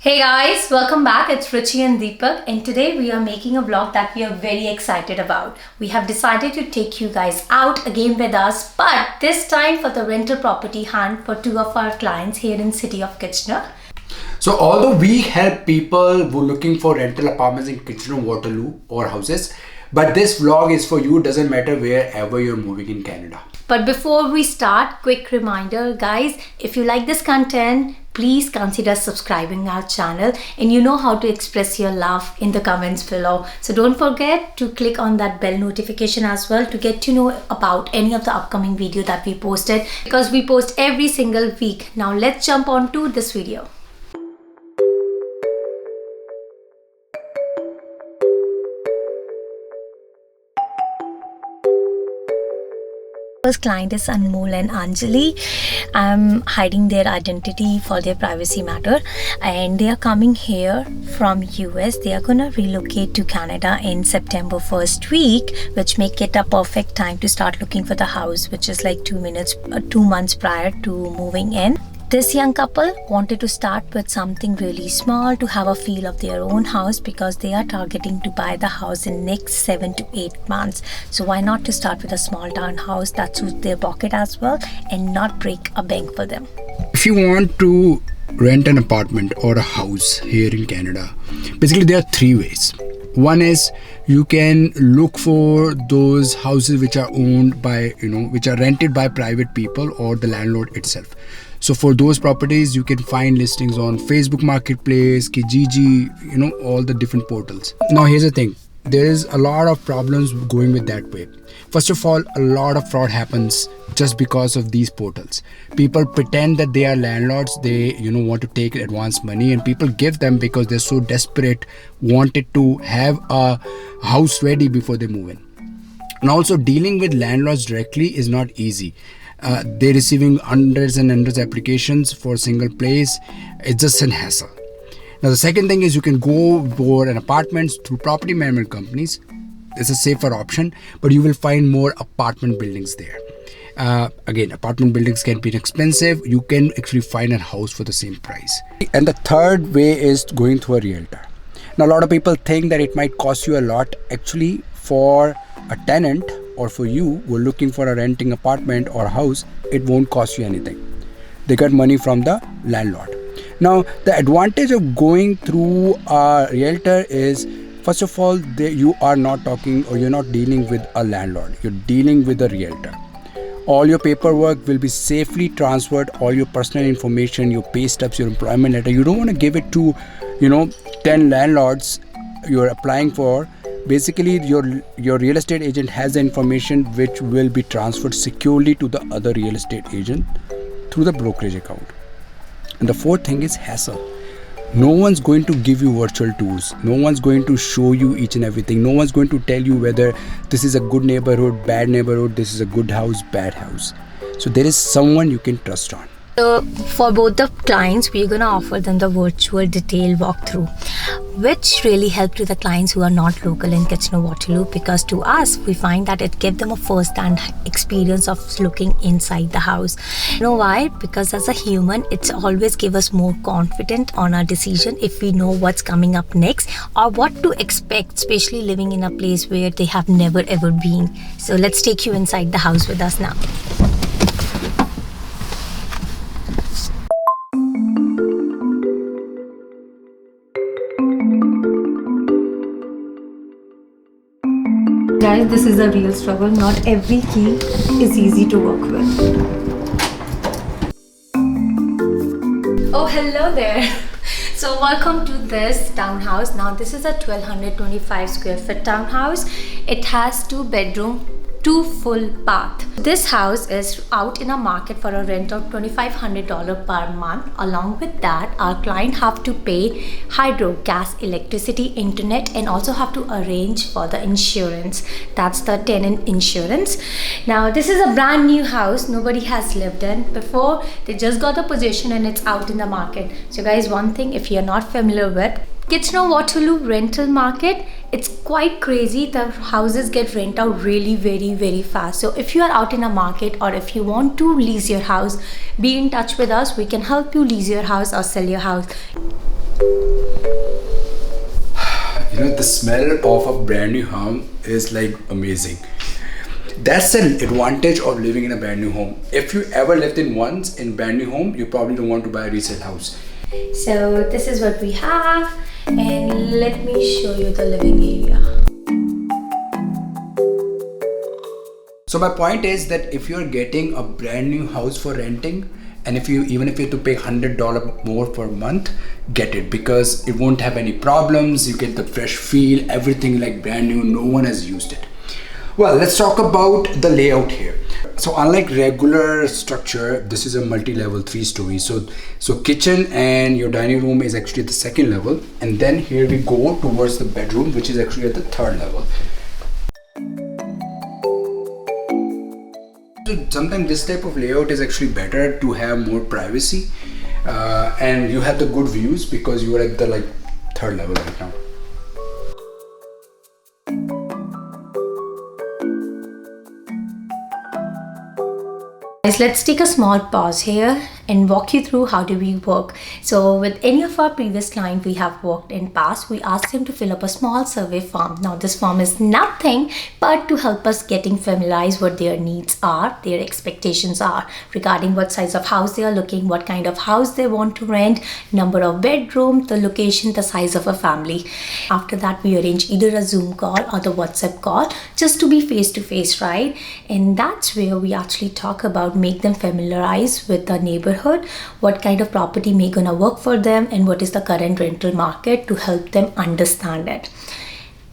Hey guys, welcome back. It's Ruchi and Deepak, and today we are making a vlog that we are very excited about. We have decided to take you guys out again with us, but this time for the rental property hunt for two of our clients here in city of Kitchener. So although we help people who are looking for rental apartments in Kitchener, Waterloo or houses, but this vlog is for you, doesn't matter wherever you're moving in Canada. But before we start, quick reminder guys, if you like this content, please consider subscribing our channel, and you know how to express your love in the comments below. So don't forget to click on that bell notification as well to get to know about any of the upcoming video that we posted, because we post every single week. Now let's jump on to this video. First client is Anmol and Anjali. I'm hiding their identity for their privacy matter, and they are coming here from US. They are gonna relocate to Canada in September first week, which make it a perfect time to start looking for the house, which is like 2 months prior to moving in. This young couple wanted to start with something really small to have a feel of their own house, because they are targeting to buy the house in next 7 to 8 months. So why not to start with a small town house that suits their pocket as well and not break a bank for them. If you want to rent an apartment or a house here in Canada, basically there are three ways. One is you can look for those houses which are owned by, which are rented by private people or the landlord itself. So for those properties, you can find listings on Facebook Marketplace, Kijiji, all the different portals. Now here's the thing. There is a lot of problems going with that way. First of all, a lot of fraud happens just because of these portals. People pretend that they are landlords. They, want to take advance money, and people give them because they're so desperate, wanted to have a house ready before they move in. And also dealing with landlords directly is not easy. They're receiving hundreds and hundreds of applications for a single place. It's just an hassle. Now the second thing is you can go for an apartment through property management companies. It's a safer option, but you will find more apartment buildings there. Again, apartment buildings can be expensive. You can actually find a house for the same price. And the third way is going through a realtor. Now a lot of people think that it might cost you a lot. Actually, for a tenant or for you who are looking for a renting apartment or house, it won't cost you anything. They get money from the landlord. Now the advantage of going through a realtor is, first of all, you are not talking, or you're not dealing with a landlord, you're dealing with a realtor. All your paperwork will be safely transferred, all your personal information, your pay stubs, your employment letter. You don't want to give it to 10 landlords you're applying for. Basically your real estate agent has the information which will be transferred securely to the other real estate agent through the brokerage account. And the fourth thing is hassle. No one's going to give you virtual tours. No one's going to show you each and everything. No one's going to tell you whether this is a good neighborhood, bad neighborhood, this is a good house, bad house. So there is someone you can trust on. So for both the clients, we're going to offer them the virtual detail walkthrough, which really helps to the clients who are not local in Kitchener-Waterloo, because to us, we find that it gives them a first-hand experience of looking inside the house. You know why? Because as a human, it's always give us more confident on our decision if we know what's coming up next or what to expect, especially living in a place where they have never ever been. So let's take you inside the house with us now. Guys, this is a real struggle. Not every key is easy to work with. Oh, hello there. So welcome to this townhouse. Now this is a 1225 square foot townhouse. It has 2 bedrooms, 2 full bath. This house is out in a market for a rent of $2,500 per month. Along with that, our client have to pay hydro, gas, electricity, internet, and also have to arrange for the insurance. That's the tenant insurance. Now this is a brand new house. Nobody has lived in before. They just got the possession and it's out in the market. So guys, one thing, if you're not familiar with Kitchener-Waterloo rental market, it's quite crazy. The houses get rent out really very fast. So if you are out in a market or if you want to lease your house, be in touch with us. We can help you lease your house or sell your house. the smell of a brand new home is like amazing. That's the advantage of living in a brand new home. If you ever lived in once in brand new home, you probably don't want to buy a resale house. So this is what we have, and let me show you the living area. So my point is that if you're getting a brand new house for renting, and even if you have to pay $100 more per month, get it, because it won't have any problems. You get the fresh feel, everything like brand new, no one has used it. Well, let's talk about the layout here. So unlike regular structure, this is a multi-level 3-story. So kitchen and your dining room is actually at the 2nd level, and then here we go towards the bedroom, which is actually at the 3rd level. So sometimes this type of layout is actually better to have more privacy, and you have the good views because you are at the 3rd level right now. Guys, let's take a small pause here and walk you through how do we work. So with any of our previous clients we have worked in past, we asked them to fill up a small survey form. Now this form is nothing but to help us getting familiarized what their needs are, their expectations are regarding what size of house they are looking, what kind of house they want to rent, number of bedrooms, the location, the size of a family. After that we arrange either a Zoom call or the WhatsApp call just to be face to face, right? And that's where we actually talk about make them familiarize with the neighborhood, what kind of property may gonna work for them, and what is the current rental market to help them understand it.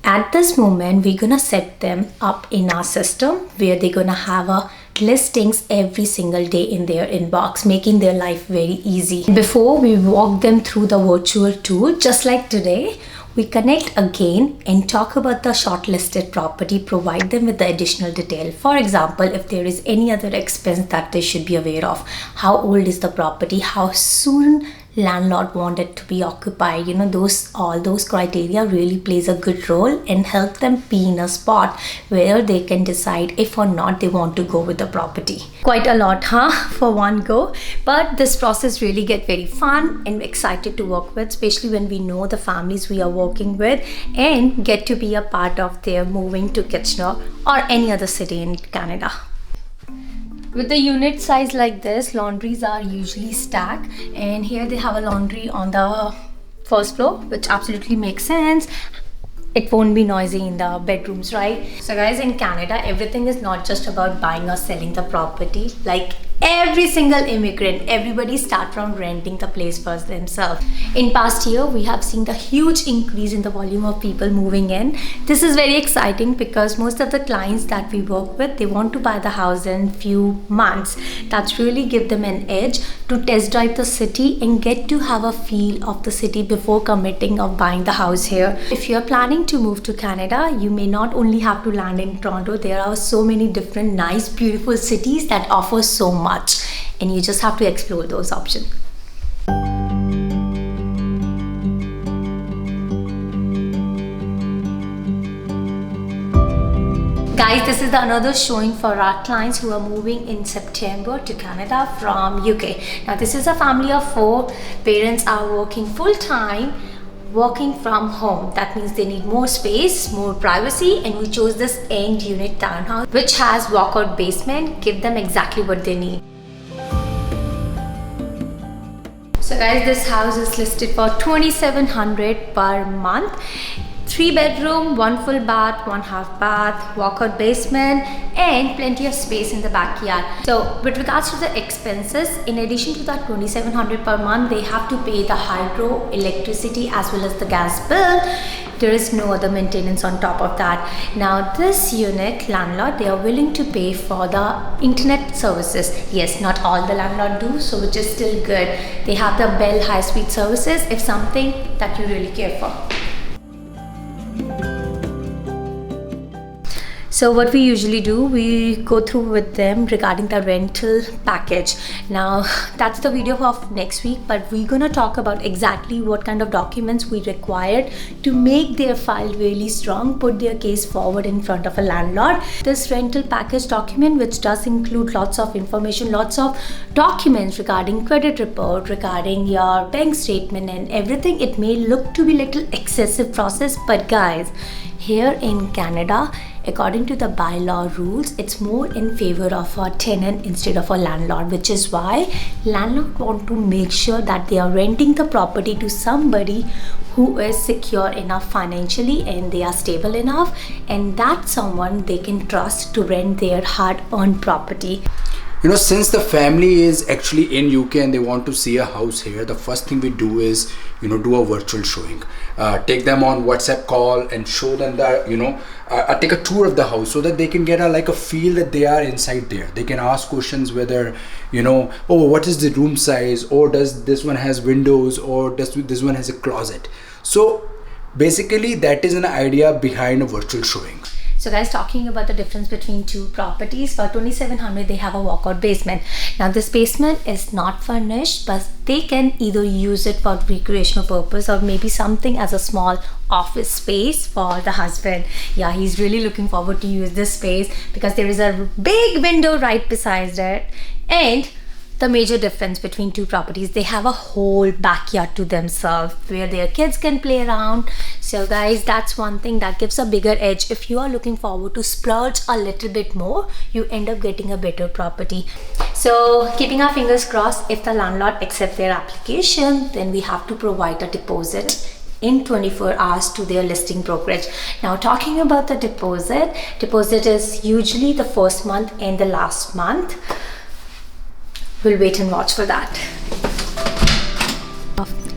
At this moment, we're gonna set them up in our system where they're gonna have a listings every single day in their inbox, making their life very easy. Before we walk them through the virtual tour, just like today, we connect again and talk about the shortlisted property, provide them with the additional detail. For example, if there is any other expense that they should be aware of, how old is the property, how soon landlord want it to be occupied, all those criteria really plays a good role and help them be in a spot where they can decide if or not they want to go with the property. Quite a lot, for one go, but this process really get very fun and excited to work with, especially when we know the families we are working with and get to be a part of their moving to Kitchener or any other city in Canada. With the unit size like this, laundries are usually stacked, and here they have a laundry on the 1st floor, which absolutely makes sense. It won't be noisy in the bedrooms, right? So guys, in Canada, everything is not just about buying or selling the property. Like every single immigrant, everybody start from renting the place first themselves. In past year, we have seen the huge increase in the volume of people moving in. This is very exciting because most of the clients that we work with, they want to buy the house in few months. That's really give them an edge to test drive the city and get to have a feel of the city before committing of buying the house here. If you're planning to move to Canada, you may not only have to land in Toronto. There are so many different nice, beautiful cities that offer so much, and you just have to explore those options. Guys, this is another showing for our clients who are moving in September to Canada from UK. Now this is a family of 4. Parents are working full-time, working from home. That means they need more space, more privacy, and we chose this end unit townhouse which has walkout basement, give them exactly what they need. So guys, this house is listed for $2,700 per month. 3 bedroom, 1 full bath, 1 half bath, walkout basement, and plenty of space in the backyard. So with regards to the expenses, in addition to that $2,700 per month, they have to pay the hydro, electricity, as well as the gas bill. There is no other maintenance on top of that. Now this unit landlord, they are willing to pay for the internet services. Yes, not all the landlord do, so which is still good. They have the Bell high-speed services if something that you really care for. So what we usually do, we go through with them regarding the rental package. Now that's the video of next week, but we're gonna talk about exactly what kind of documents we required to make their file really strong, put their case forward in front of a landlord. This rental package document, which does include lots of information, lots of documents regarding credit report, regarding your bank statement and everything. It may look to be little excessive process, but guys, here in Canada, according to the bylaw rules, it's more in favor of a tenant instead of a landlord, which is why landlord want to make sure that they are renting the property to somebody who is secure enough financially and they are stable enough, and that's someone they can trust to rent their hard-earned property. You know, since the family is actually in UK and they want to see a house here, the first thing we do is, do a virtual showing. Take them on WhatsApp call and show them that, take a tour of the house so that they can get a feel that they are inside there. They can ask questions whether, oh, what is the room size, or does this one has windows, or does this one has a closet. So basically that is an idea behind a virtual showing. So guys, talking about the difference between two properties, for 2700 they have a walkout basement. Now this basement is not furnished, but they can either use it for recreational purpose or maybe something as a small office space for the husband. Yeah, he's really looking forward to use this space because there is a big window right beside it. And the major difference between two properties, they have a whole backyard to themselves where their kids can play around. So guys, that's one thing that gives a bigger edge. If you are looking forward to splurge a little bit more, you end up getting a better property. So keeping our fingers crossed, if the landlord accepts their application, then we have to provide a deposit in 24 hours to their listing brokerage. Now talking about the deposit is usually the first month and the last month. We'll wait and watch for that.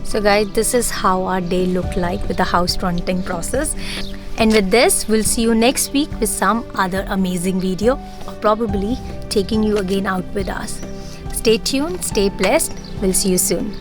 So guys, this is how our day looked like with the house renting process. And with this, we'll see you next week with some other amazing video, or probably taking you again out with us. Stay tuned, stay blessed. We'll see you soon.